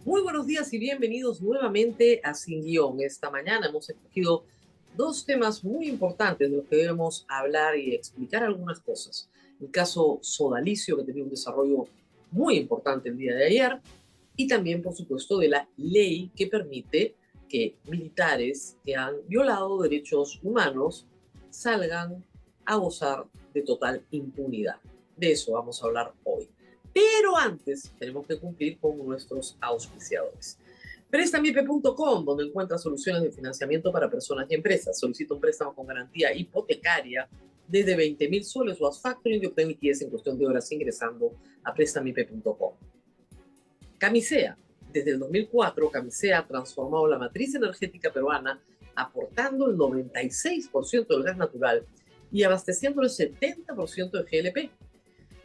Muy buenos días y bienvenidos nuevamente a Sin Guión. Esta mañana hemos escogido dos temas muy importantes de los que debemos hablar y explicar algunas cosas. El caso Sodalicio, que tenía un desarrollo muy importante el día de ayer, y también, por supuesto, de la ley que permite que militares que han violado derechos humanos salgan a gozar de total impunidad. De eso vamos a hablar hoy. Pero antes tenemos que cumplir con nuestros auspiciadores. Prestamipe.com, donde encuentras soluciones de financiamiento para personas y empresas. Solicita un préstamo con garantía hipotecaria desde 20.000 soles o haz factoring y obtén liquidez en cuestión de horas ingresando a prestamipe.com. Camisea. Desde el 2004, Camisea ha transformado la matriz energética peruana, aportando el 96% del gas natural y abasteciendo el 70% de GLP.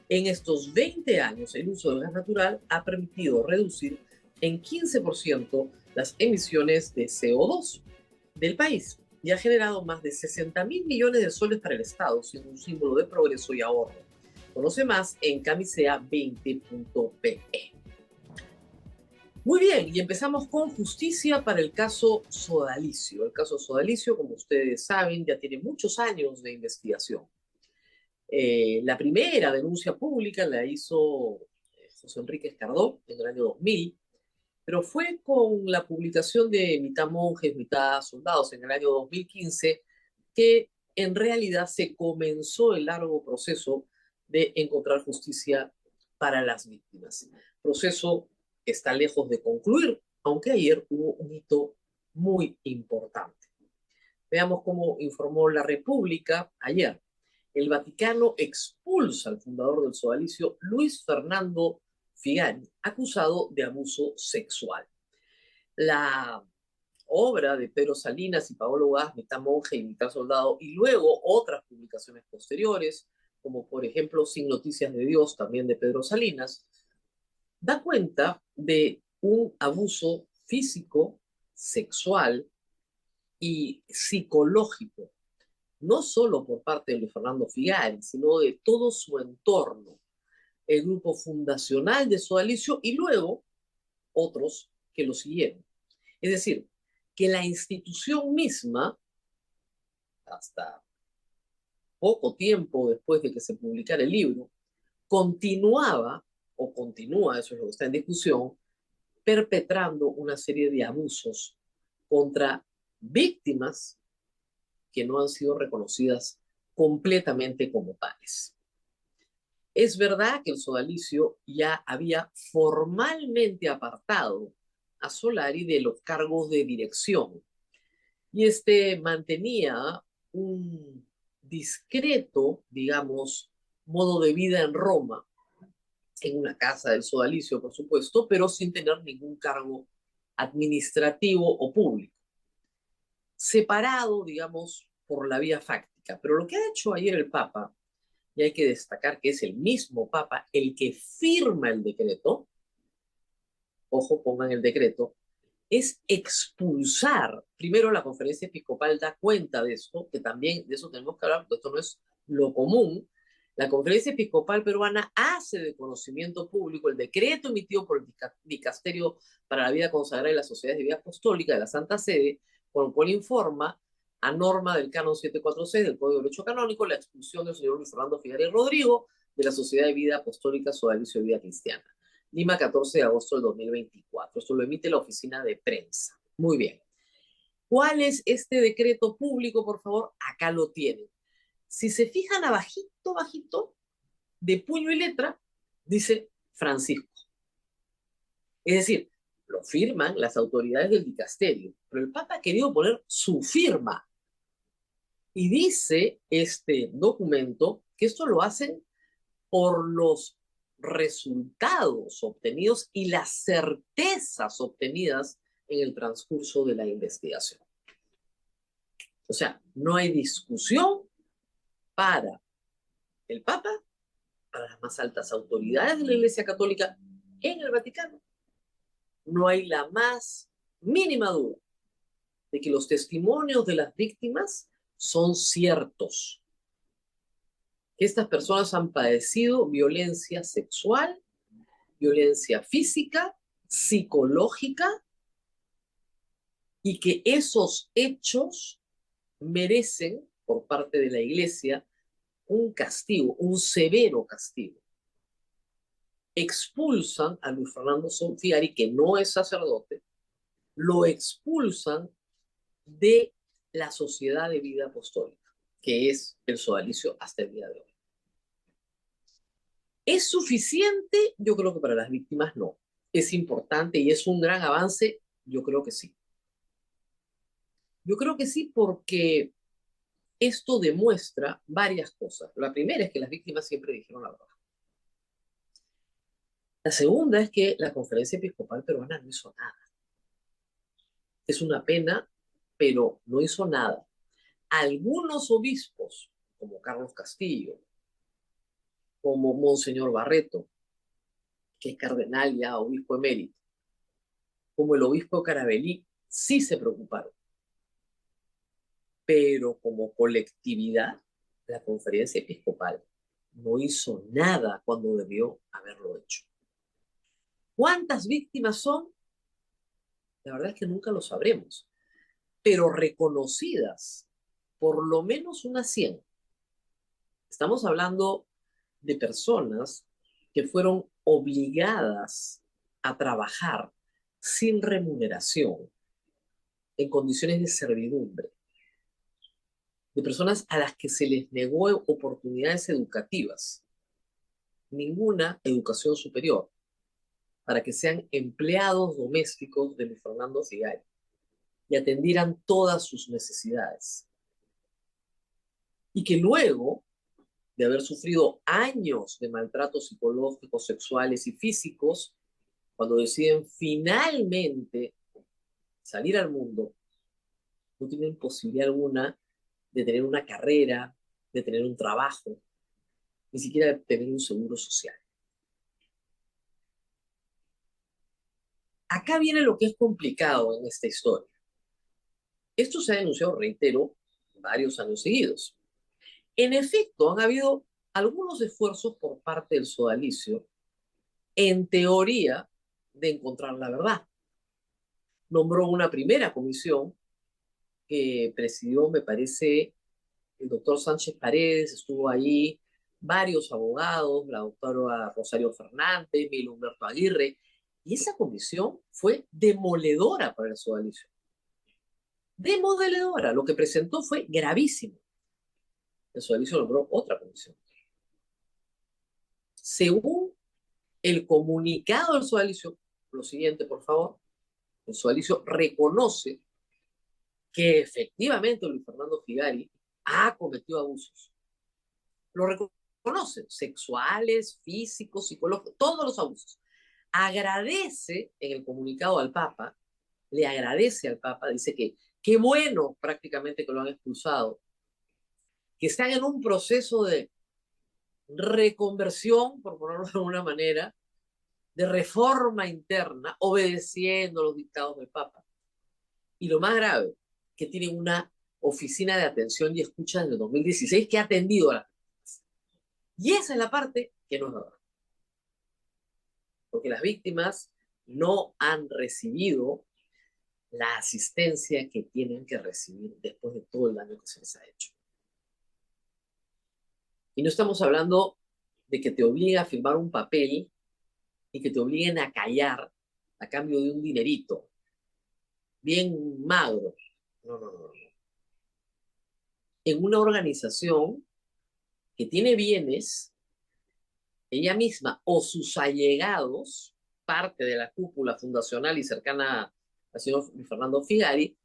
En estos 20 años, el uso del gas natural ha permitido reducir en 15% las emisiones de CO2 del país y ha generado más de 60.000 millones de soles para el Estado, siendo un símbolo de progreso y ahorro. Conoce más en camisea20.pe. Muy bien, y empezamos con justicia para el caso Sodalicio. El caso Sodalicio, como ustedes saben, ya tiene muchos años de investigación. La primera denuncia pública la hizo José Enrique Escardó en el año 2000, pero fue con la publicación de Mitad Monjes, Mitad Soldados en el año 2015 que en realidad se comenzó el largo proceso de encontrar justicia para las víctimas. El proceso está lejos de concluir, aunque ayer hubo un hito muy importante. Veamos cómo informó la República ayer. El Vaticano expulsa al fundador del sodalicio, Luis Fernando Figari, acusado de abuso sexual. La obra de Pedro Salinas y Paolo Gas, Mitad Monje y Mitad Soldado, y luego otras publicaciones posteriores, como por ejemplo Sin Noticias de Dios, también de Pedro Salinas, da cuenta de un abuso físico, sexual y psicológico, no solo por parte de Luis Fernando Figari, sino de todo su entorno, el grupo fundacional de Sodalicio y luego otros que lo siguieron. Es decir, que la institución misma, hasta poco tiempo después de que se publicara el libro, continuaba, o continúa, eso es lo que está en discusión, perpetrando una serie de abusos contra víctimas que no han sido reconocidas completamente como tales. Es verdad que el sodalicio ya había formalmente apartado a Solari de los cargos de dirección y mantenía un discreto, digamos, modo de vida en Roma, en una casa del sodalicio, por supuesto, pero sin tener ningún cargo administrativo o público, separado, digamos, por la vía fáctica. Pero lo que ha hecho ayer el Papa, y hay que destacar que es el mismo Papa el que firma el decreto, ojo, pongan el decreto, es expulsar, primero la conferencia episcopal da cuenta de esto, que también de eso tenemos que hablar, porque esto no es lo común. La conferencia episcopal peruana hace de conocimiento público el decreto emitido por el Dicasterio para la Vida Consagrada y las Sociedades de Vida Apostólica de la Santa Sede, con el cual informa, a norma del canon 746 del Código de Derecho Canónico, la expulsión del señor Luis Fernando Figueres Rodrigo de la Sociedad de Vida Apostólica Sodalicio de Vida Cristiana. Lima, 14 de agosto del 2024. Esto lo emite la oficina de prensa. Muy bien. ¿Cuál es este decreto público, por favor? Acá lo tienen. Si se fijan abajito, bajito, de puño y letra, dice Francisco. Es decir, lo firman las autoridades del dicasterio, pero el Papa ha querido poner su firma. Y dice este documento que esto lo hacen por los resultados obtenidos y las certezas obtenidas en el transcurso de la investigación. O sea, no hay discusión para el Papa, para las más altas autoridades de la Iglesia Católica en el Vaticano. No hay la más mínima duda de que los testimonios de las víctimas son ciertos, que estas personas han padecido violencia sexual, violencia física psicológica y que esos hechos merecen por parte de la Iglesia un castigo, un severo castigo. Expulsan a Luis Fernando Figari, que no es sacerdote, lo expulsan de la Sociedad de Vida Apostólica, que es el sodalicio hasta el día de hoy. ¿Es suficiente? Yo creo que para las víctimas no. ¿Es importante y es un gran avance? Yo creo que sí. Yo creo que sí porque esto demuestra varias cosas. La primera es que las víctimas siempre dijeron la verdad. La segunda es que la Conferencia Episcopal Peruana no hizo nada. Es una pena, pero no hizo nada. Algunos obispos, como Carlos Castillo, como Monseñor Barreto, que es cardenal ya, obispo emérito, como el obispo Carabelí, sí se preocuparon. Pero como colectividad, la Conferencia Episcopal no hizo nada cuando debió haberlo hecho. ¿Cuántas víctimas son? La verdad es que nunca lo sabremos, pero reconocidas, por lo menos unas 100. Estamos hablando de personas que fueron obligadas a trabajar sin remuneración, en condiciones de servidumbre, de personas a las que se les negó oportunidades educativas, ninguna educación superior, para que sean empleados domésticos de Luis Fernando Figari y atendieran todas sus necesidades. Y que luego de haber sufrido años de maltratos psicológicos, sexuales y físicos, cuando deciden finalmente salir al mundo, no tienen posibilidad alguna de tener una carrera, de tener un trabajo, ni siquiera de tener un seguro social. Acá viene lo que es complicado en esta historia. Esto se ha denunciado, reitero, varios años seguidos. En efecto, han habido algunos esfuerzos por parte del sodalicio, en teoría, de encontrar la verdad. Nombró una primera comisión que presidió, me parece, el doctor Sánchez Paredes, estuvo ahí varios abogados, la doctora Rosario Fernández, Miguel Humberto Aguirre, y esa comisión fue demoledora para el sodalicio. Demoledora. Lo que presentó fue gravísimo. El sodalicio nombró otra comisión. Según el comunicado del sodalicio, lo siguiente, por favor, el sodalicio reconoce que efectivamente Luis Fernando Figari ha cometido abusos. Lo reconoce, sexuales, físicos, psicológicos, todos los abusos. Agradece en el comunicado al Papa, le agradece al Papa, dice que qué bueno prácticamente que lo han expulsado, que están en un proceso de reconversión, por ponerlo de alguna manera, de reforma interna, obedeciendo los dictados del Papa. Y lo más grave, que tienen una oficina de atención y escucha desde el 2016 que ha atendido a las víctimas. Y esa es la parte que no es verdad. Porque las víctimas no han recibido la asistencia que tienen que recibir después de todo el daño que se les ha hecho. Y no estamos hablando de que te obligue a firmar un papel y que te obliguen a callar a cambio de un dinerito bien magro. No, no, no, no. En una organización que tiene bienes, ella misma o sus allegados, parte de la cúpula fundacional y cercana al señor Fernando Figari,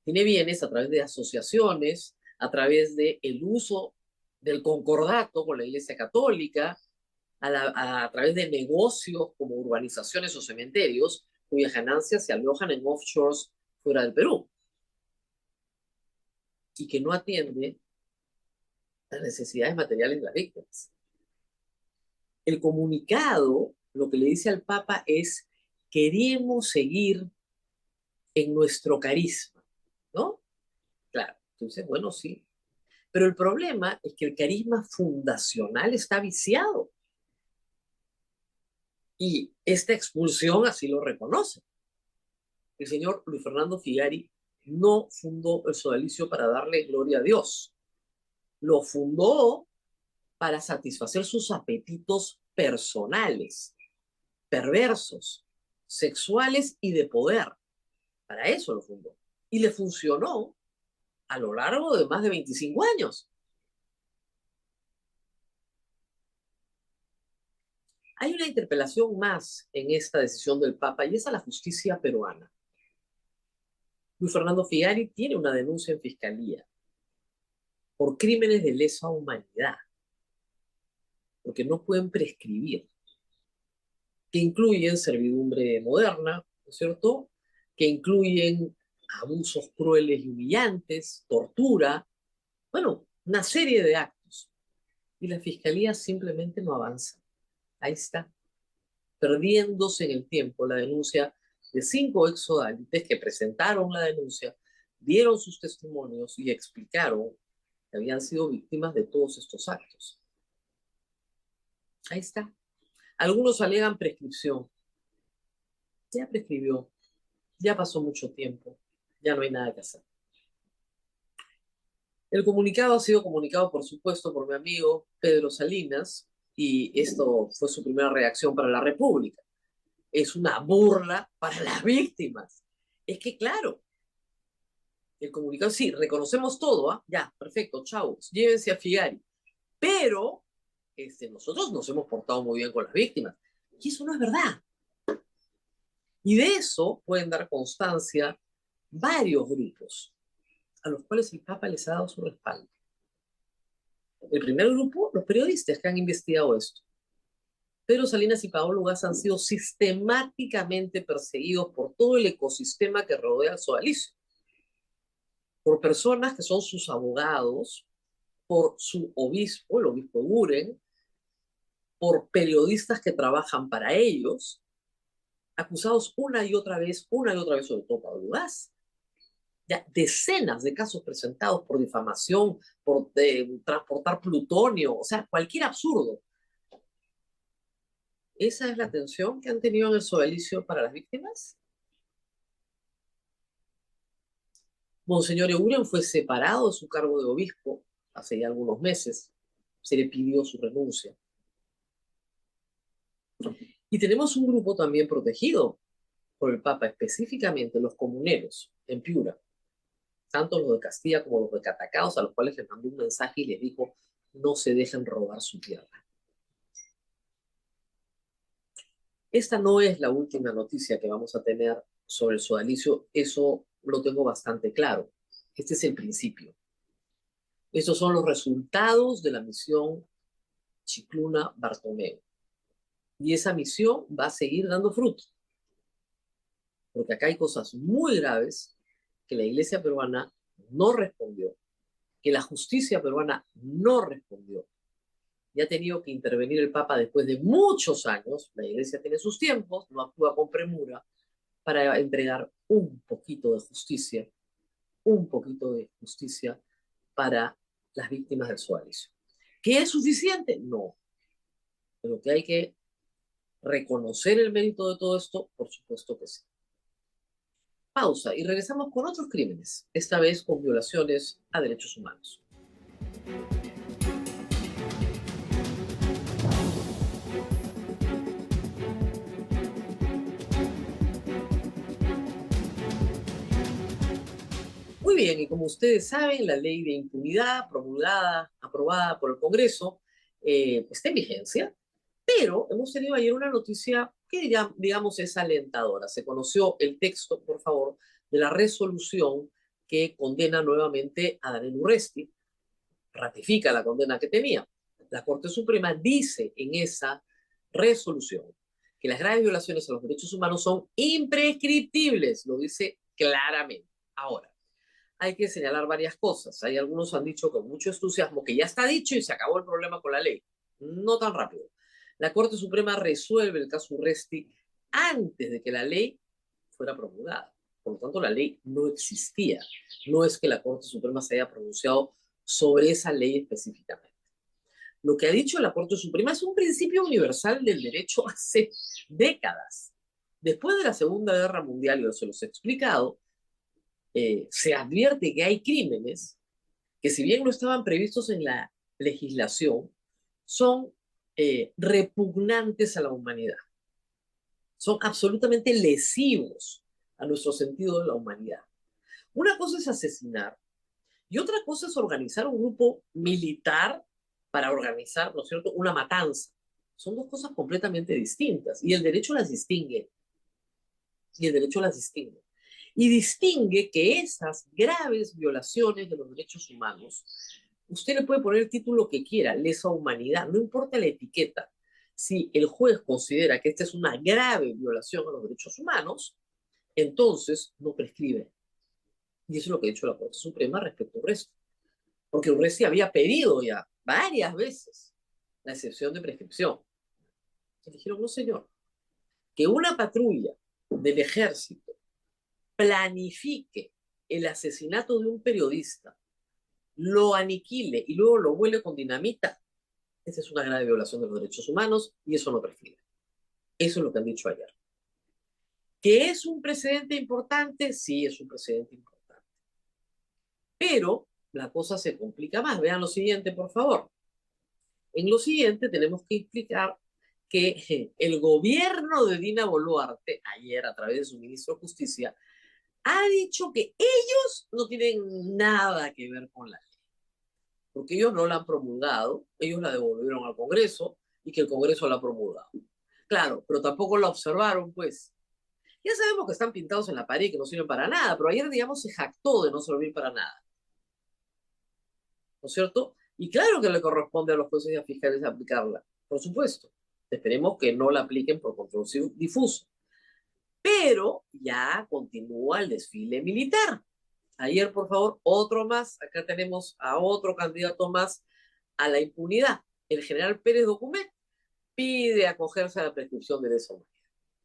tiene bienes a través de asociaciones, a través del uso del concordato con la Iglesia Católica, a través de negocios como urbanizaciones o cementerios, cuyas ganancias se alojan en offshores fuera del Perú, y que no atiende las necesidades materiales de las víctimas. El comunicado lo que le dice al Papa es: queremos seguir en nuestro carisma, ¿no? Claro, entonces, bueno, sí. Pero el problema es que el carisma fundacional está viciado. Y esta expulsión así lo reconoce. El señor Luis Fernando Figari no fundó el sodalicio para darle gloria a Dios. Lo fundó para satisfacer sus apetitos personales, perversos, sexuales y de poder. Para eso lo fundó. Y le funcionó a lo largo de más de 25 años. Hay una interpelación más en esta decisión del Papa y es a la justicia peruana. Luis Fernando Figari tiene una denuncia en fiscalía por crímenes de lesa humanidad, porque no pueden prescribir, que incluyen servidumbre moderna, ¿no es cierto? Que incluyen abusos crueles y humillantes, tortura, bueno, una serie de actos. Y la fiscalía simplemente no avanza. Ahí está, perdiéndose en el tiempo la denuncia de 5 exodálites que presentaron la denuncia, dieron sus testimonios y explicaron que habían sido víctimas de todos estos actos. Ahí está. Algunos alegan prescripción. Ya prescribió, ya pasó mucho tiempo, ya no hay nada que hacer. El comunicado ha sido comunicado, por supuesto, por mi amigo Pedro Salinas, y esto fue su primera reacción para la República. Es una burla para las víctimas. Es que, claro, el comunicado, sí, reconocemos todo, ¿ah? Ya, perfecto, chau, llévense a Figari. Pero nosotros nos hemos portado muy bien con las víctimas. Y eso no es verdad. Y de eso pueden dar constancia varios grupos a los cuales el Papa les ha dado su respaldo. El primer grupo, los periodistas que han investigado esto. Pedro Salinas y Paolo Gas han sido sistemáticamente perseguidos por todo el ecosistema que rodea al sodalicio, por personas que son sus abogados, por su obispo, el obispo Buren, por periodistas que trabajan para ellos, acusados una y otra vez, sobre todo Paolo Gas. Ya decenas de casos presentados por difamación, por transportar plutonio, o sea, cualquier absurdo. ¿Esa es la atención que han tenido en el sodalicio para las víctimas? Monseñor Euren fue separado de su cargo de obispo hace ya algunos meses. Se le pidió su renuncia. Y tenemos un grupo también protegido por el Papa, específicamente los comuneros en Piura, tanto los de Castilla como los de Catacaos, a los cuales les mandó un mensaje y les dijo: no se dejen robar su tierra. Esta no es la última noticia que vamos a tener sobre el sodalicio, eso lo tengo bastante claro. Este es el principio. Estos son los resultados de la misión Chicluna Bartomeu. Y esa misión va a seguir dando frutos. Porque acá hay cosas muy graves que la iglesia peruana no respondió, que la justicia peruana no respondió. Y ha tenido que intervenir el Papa después de muchos años. La iglesia tiene sus tiempos, no actúa con premura, para entregar un poquito de justicia para las víctimas del sodalicio. ¿Qué es suficiente? No. Pero que hay que reconocer el mérito de todo esto, por supuesto que sí. Pausa y regresamos con otros crímenes, esta vez con violaciones a derechos humanos. Muy bien, y como ustedes saben, la ley de impunidad promulgada, aprobada por el Congreso, está en vigencia, pero hemos tenido ayer una noticia que ya, digamos, es alentadora. Se conoció el texto, por favor, de la resolución que condena nuevamente a Daniel Urresti, ratifica la condena que tenía. La Corte Suprema dice en esa resolución que las graves violaciones a los derechos humanos son imprescriptibles, lo dice claramente. Ahora, hay que señalar varias cosas. Hay algunos han dicho con mucho entusiasmo que ya está dicho y se acabó el problema con la ley. No tan rápido. La Corte Suprema resuelve el caso Urresti antes de que la ley fuera promulgada. Por lo tanto, la ley no existía. No es que la Corte Suprema se haya pronunciado sobre esa ley específicamente. Lo que ha dicho la Corte Suprema es un principio universal del derecho hace décadas. Después de la Segunda Guerra Mundial, yo se los he explicado, se advierte que hay crímenes que si bien no estaban previstos en la legislación, son repugnantes a la humanidad. Son absolutamente lesivos a nuestro sentido de la humanidad. Una cosa es asesinar y otra cosa es organizar un grupo militar para organizar, ¿no es cierto?, una matanza. Son dos cosas completamente distintas y el derecho las distingue. Y el derecho las distingue. Y distingue que esas graves violaciones de los derechos humanos, usted le puede poner el título que quiera, lesa humanidad, no importa la etiqueta. Si el juez considera que esta es una grave violación a los derechos humanos, entonces no prescribe. Y eso es lo que ha dicho la Corte Suprema respecto a Urresti. Porque Urresti había pedido ya varias veces la excepción de prescripción. Y dijeron, no señor, que una patrulla del ejército planifique el asesinato de un periodista, lo aniquile y luego lo vuele con dinamita, esa es una grave violación de los derechos humanos y eso no prescribe. Eso es lo que han dicho ayer. ¿Que es un precedente importante? Sí, es un precedente importante. Pero la cosa se complica más. Vean lo siguiente, por favor. En lo siguiente tenemos que explicar que el gobierno de Dina Boluarte, ayer a través de su ministro de Justicia, ha dicho que ellos no tienen nada que ver con la ley, porque ellos no la han promulgado, ellos la devolvieron al Congreso y que el Congreso la ha promulgado. Claro, pero tampoco la observaron, pues. Ya sabemos que están pintados en la pared y que no sirven para nada, pero ayer, digamos, se jactó de no servir para nada. ¿No es cierto? Y claro que le corresponde a los jueces y a fiscales aplicarla, por supuesto. Esperemos que no la apliquen por control difuso. Pero ya continúa el desfile militar. Ayer, por favor, otro más. Acá tenemos a otro candidato más a la impunidad. El general Pérez Document pide acogerse a la prescripción de lesa humanidad.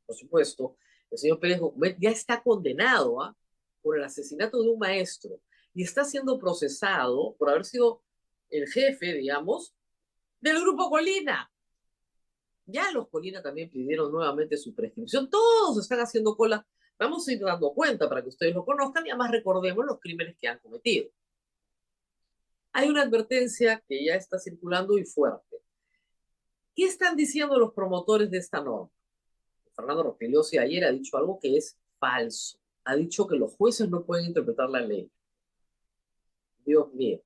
Por supuesto, el señor Pérez Document ya está condenado por el asesinato de un maestro y está siendo procesado por haber sido el jefe, digamos, del Grupo Colina. Ya los Colina también pidieron nuevamente su prescripción. Todos están haciendo cola. Vamos a ir dando cuenta para que ustedes lo conozcan y además recordemos los crímenes que han cometido. Hay una advertencia que ya está circulando y fuerte. ¿Qué están diciendo los promotores de esta norma? Fernando Rospigliosi ayer ha dicho algo que es falso. Ha dicho que los jueces no pueden interpretar la ley. Dios mío.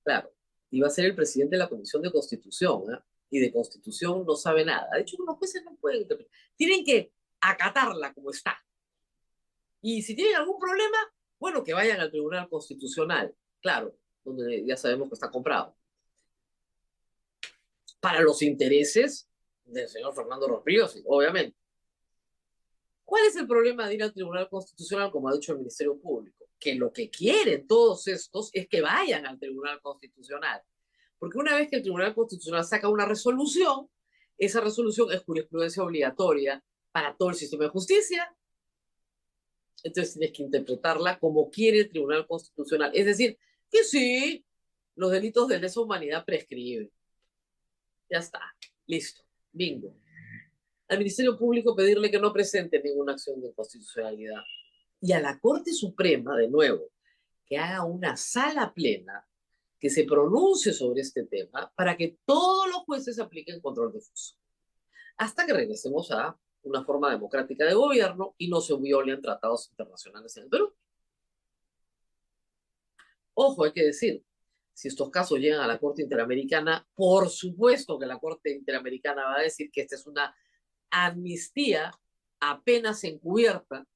Claro, iba a ser el presidente de la Comisión de Constitución, ¿eh? Y de Constitución no sabe nada. Ha dicho que los jueces no pueden interpretar. Tienen que acatarla como está. Y si tienen algún problema, bueno, que vayan al Tribunal Constitucional. Claro, donde ya sabemos que está comprado. Para los intereses del señor Fernando Rospigliosi, obviamente. ¿Cuál es el problema de ir al Tribunal Constitucional, como ha dicho el Ministerio Público? Que lo que quieren todos estos es que vayan al Tribunal Constitucional. Porque una vez que el Tribunal Constitucional saca una resolución, esa resolución es jurisprudencia obligatoria para todo el sistema de justicia. Entonces tienes que interpretarla como quiere el Tribunal Constitucional. Es decir, que sí, los delitos de lesa humanidad prescriben. Ya está, listo, bingo. Al Ministerio Público pedirle que no presente ninguna acción de inconstitucionalidad. Y a la Corte Suprema, de nuevo, que haga una sala plena que se pronuncie sobre este tema para que todos los jueces apliquen control difuso. Hasta que regresemos a una forma democrática de gobierno y no se violen tratados internacionales en el Perú. Ojo, hay que decir, si estos casos llegan a la Corte Interamericana, por supuesto que la Corte Interamericana va a decir que esta es una amnistía apenas encubierta,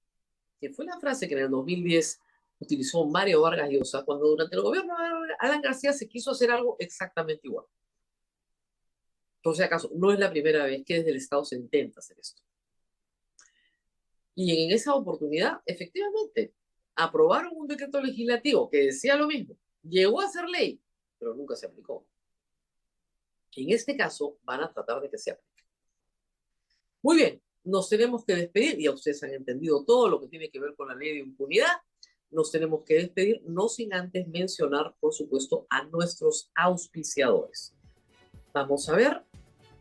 que fue la frase que en el 2010 utilizó Mario Vargas Llosa cuando durante el gobierno de Alan García se quiso hacer algo exactamente igual. Por si acaso, no es la primera vez que desde el Estado se intenta hacer esto. Y en esa oportunidad, efectivamente, aprobaron un decreto legislativo que decía lo mismo. Llegó a ser ley, pero nunca se aplicó. En este caso, van a tratar de que se aplique. Muy bien, nos tenemos que despedir. Ya ustedes han entendido todo lo que tiene que ver con la ley de impunidad. Nos tenemos que despedir, no sin antes mencionar, por supuesto, a nuestros auspiciadores. Vamos a ver,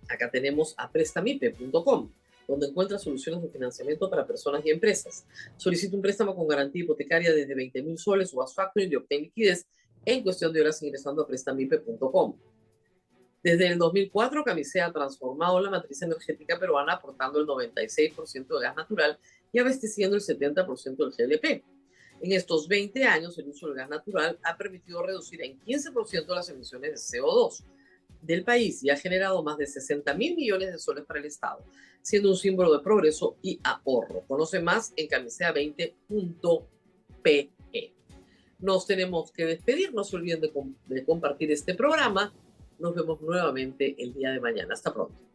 acá tenemos a prestamipe.com, donde encuentra soluciones de financiamiento para personas y empresas. Solicita un préstamo con garantía hipotecaria desde 20.000 soles o haz factoring y obtén liquidez en cuestión de horas ingresando a prestamipe.com. Desde el 2004, Camisea ha transformado la matriz energética peruana aportando el 96% de gas natural y abasteciendo el 70% del GLP. En estos 20 años, el uso del gas natural ha permitido reducir en 15% las emisiones de CO2 del país y ha generado más de 60.000 millones de soles para el Estado, siendo un símbolo de progreso y ahorro. Conoce más en camisea20.pe. Nos tenemos que despedir, no se olviden de compartir este programa. Nos vemos nuevamente el día de mañana. Hasta pronto.